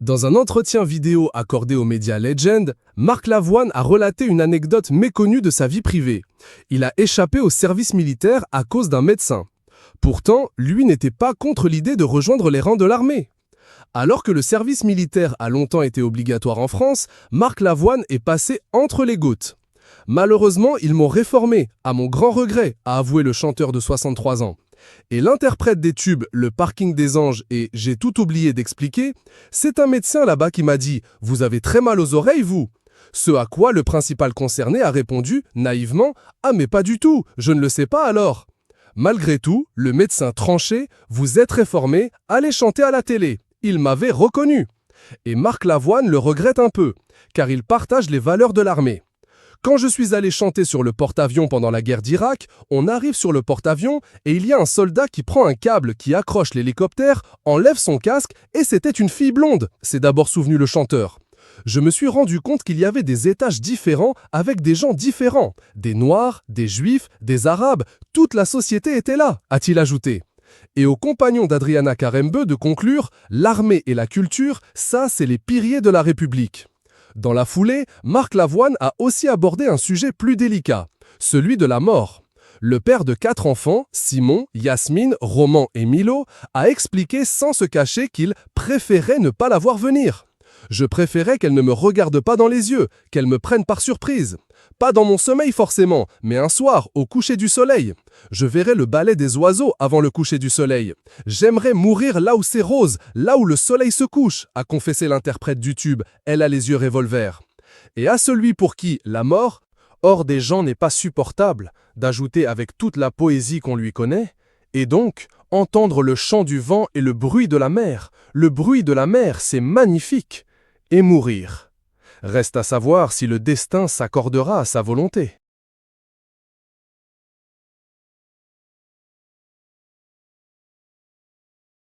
Dans un entretien vidéo accordé aux médias Legend, Marc Lavoine a relaté une anecdote méconnue de sa vie privée. Il a échappé au service militaire à cause d'un médecin. Pourtant, lui n'était pas contre l'idée de rejoindre les rangs de l'armée. Alors que le service militaire a longtemps été obligatoire en France, Marc Lavoine est passé entre les gouttes. Malheureusement, ils m'ont réformé, à mon grand regret, a avoué le chanteur de 63 ans. Et l'interprète des tubes Le Parking des Anges et J'ai tout oublié d'expliquer, c'est un médecin là-bas qui m'a dit « Vous avez très mal aux oreilles, vous ?» Ce à quoi le principal concerné a répondu, naïvement « Ah mais pas du tout, je ne le sais pas alors !» Malgré tout, le médecin tranché « Vous êtes réformé, allez chanter à la télé !» Il m'avait reconnu. Et Marc Lavoine le regrette un peu, car il partage les valeurs de l'armée. Quand je suis allé chanter sur le porte-avions pendant la guerre d'Irak, on arrive sur le porte-avions et il y a un soldat qui prend un câble qui accroche l'hélicoptère, enlève son casque et c'était une fille blonde, s'est d'abord souvenu le chanteur. Je me suis rendu compte qu'il y avait des étages différents avec des gens différents, des Noirs, des Juifs, des Arabes, toute la société était là, a-t-il ajouté. Et aux compagnons d'Adriana Karembeu de conclure « L'armée et la culture, ça c'est les piliers de la République ». Dans la foulée, Marc Lavoine a aussi abordé un sujet plus délicat, celui de la mort. Le père de 4 enfants, Simon, Yasmine, Roman et Milo, a expliqué sans se cacher qu'il préférait ne pas la voir venir. Je préférais qu'elle ne me regarde pas dans les yeux, qu'elle me prenne par surprise. Pas dans mon sommeil forcément, mais un soir, au coucher du soleil. Je verrai le ballet des oiseaux avant le coucher du soleil. J'aimerais mourir là où c'est rose, là où le soleil se couche, a confessé l'interprète du tube, elle a les yeux revolver. Et à celui pour qui la mort, hors des gens n'est pas supportable, d'ajouter avec toute la poésie qu'on lui connaît, et donc entendre le chant du vent et le bruit de la mer. Le bruit de la mer, c'est magnifique. Et mourir. Reste à savoir si le destin s'accordera à sa volonté.